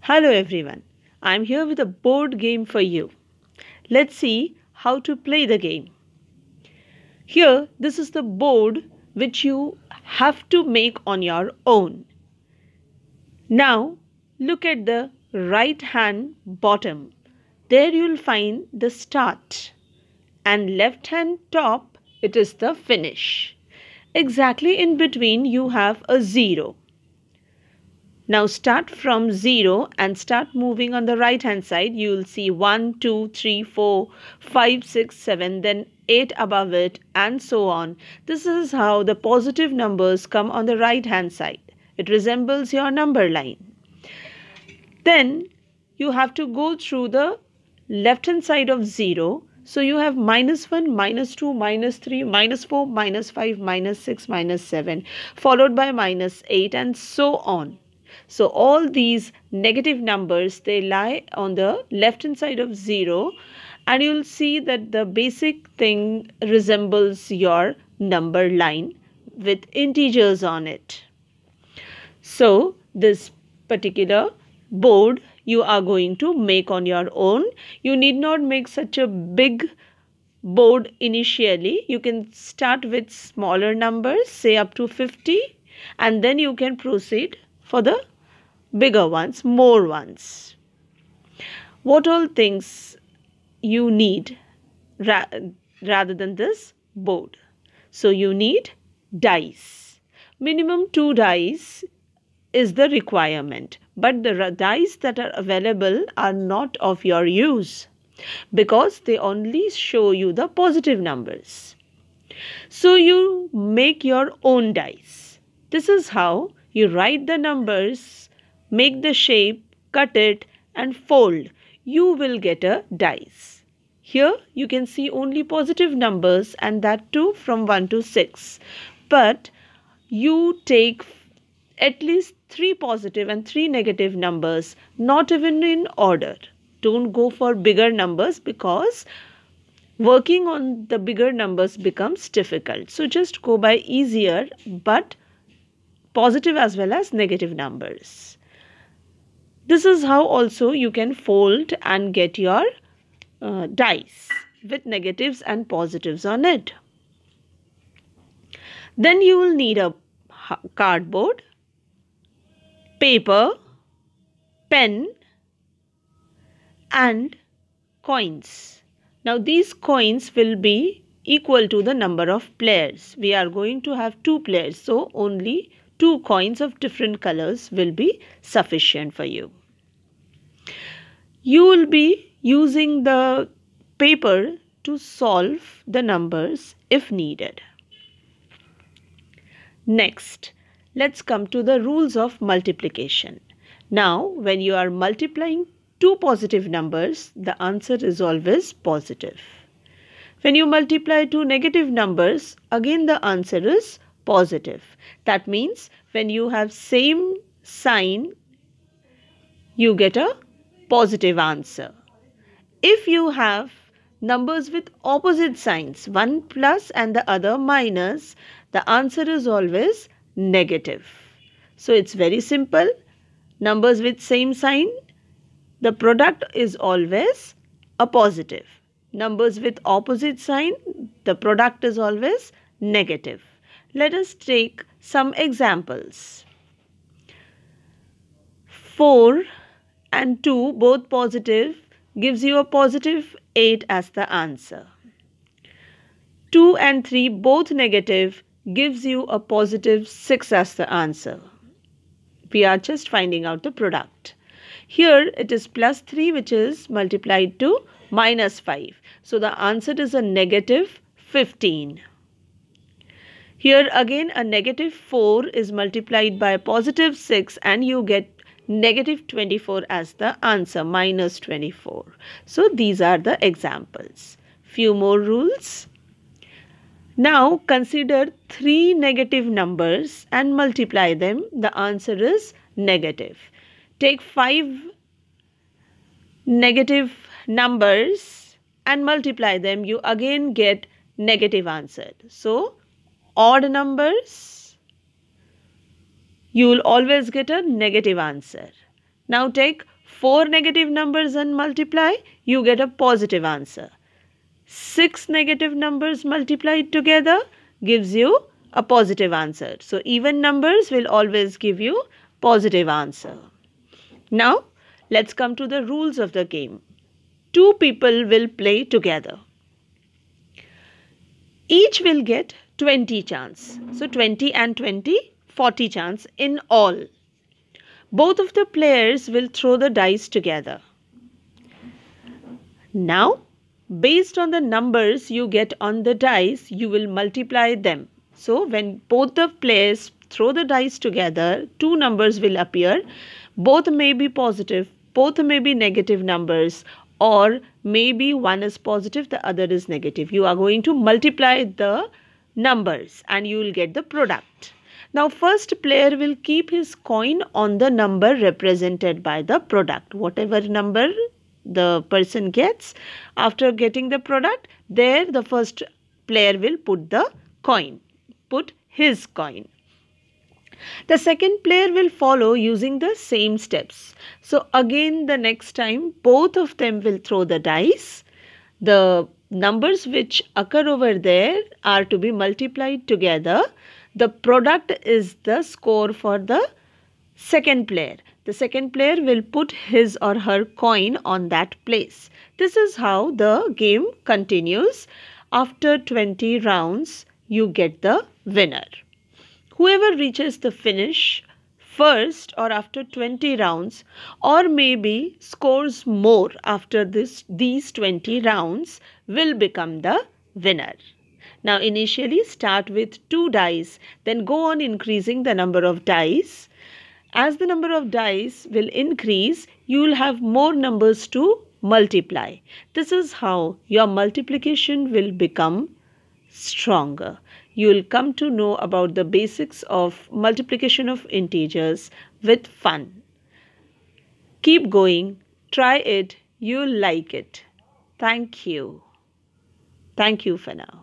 Hello everyone, I'm here with a board game for you. Let's see how to play the game. Here, this is the board which you have to make on your own. Now, look at the right hand bottom. There you'll find the start, and left hand top, it is the finish. Exactly in between, you have a 0. Now start from 0 and start moving on the right hand side. You will see 1, 2, 3, 4, 5, 6, 7, then 8 above it and so on. This is how the positive numbers come on the right hand side. It resembles your number line. Then you have to go through the left hand side of 0. So you have -1, -2, -3, -4, -5, -6, -7 followed by -8 and so on. So all these negative numbers, they lie on the left hand side of 0, and you'll see that the basic thing resembles your number line with integers on it. So this particular board you are going to make on your own. You need not make such a big board initially. You can start with smaller numbers, say up to 50, and then you can proceed for the bigger ones, more ones. What all things you need rather than this board? So you need dice. Minimum 2 dice is the requirement, but the dice that are available are not of your use because they only show you the positive numbers. So you make your own dice. This is how you write the numbers, make the shape, cut it and fold. You will get a dice. Here you can see only positive numbers, and that too from 1 to 6. But you take at least 3 positive and 3 negative numbers, not even in order. Don't go for bigger numbers because working on the bigger numbers becomes difficult. So just go by easier but positive as well as negative numbers. This is how also you can fold and get your dice with negatives and positives on it. Then you will need a cardboard, paper, pen and coins. Now these coins will be equal to the number of players. We are going to have 2 players, so only 2 coins of different colors will be sufficient for you. You will be using the paper to solve the numbers if needed. Next, let's come to the rules of multiplication. Now, when you are multiplying 2 positive numbers, the answer is always positive. When you multiply 2 negative numbers, again the answer is positive. That means when you have same sign, you get a positive answer. If you have numbers with opposite signs, one plus and the other minus, the answer is always negative. So it's very simple. Numbers with same sign, the product is always a positive. Numbers with opposite sign, the product is always negative. Let us take some examples. 4 and 2 both positive gives you a positive 8 as the answer. 2 and 3 both negative gives you a positive 6 as the answer. We are just finding out the product. Here it is plus 3 which is multiplied to minus 5. So the answer is a negative 15. Here again a negative 4 is multiplied by a positive 6 and you get negative 24 as the answer, minus 24. So these are the examples. Few more rules. Now consider 3 negative numbers and multiply them. The answer is negative. Take 5 negative numbers and multiply them. You again get negative answer. So odd numbers, you will always get a negative answer. Now take 4 negative numbers and multiply, you get a positive answer. 6 negative numbers multiplied together gives you a positive answer. So even numbers will always give you positive answer. Now let's come to the rules of the game. 2 people will play together. Each will get 20 chance. So 20 and 20, 40 chance in all. Both of the players will throw the dice together. Now, based on the numbers you get on the dice, you will multiply them. So when both the players throw the dice together, 2 numbers will appear. Both may be positive, both may be negative numbers, or maybe one is positive, the other is negative. You are going to multiply the numbers and you will get the product. Now first player will keep his coin on the number represented by the product. Whatever number the person gets after getting the product, there the first player will put his coin. The second player will follow using the same steps. So again the next time both of them will throw the dice. The numbers which occur over there are to be multiplied together. The product is the score for the second player. The second player will put his or her coin on that place. This is how the game continues. After 20 rounds, you get the winner. Whoever reaches the finish first or after 20 rounds, or maybe scores more after these 20 rounds, will become the winner. Now initially start with 2 dice, then go on increasing the number of dice. As the number of dice will increase, you will have more numbers to multiply. This is how your multiplication will become stronger. You will come to know about the basics of multiplication of integers with fun. Keep going, try it, you'll like it. Thank you. Thank you for now.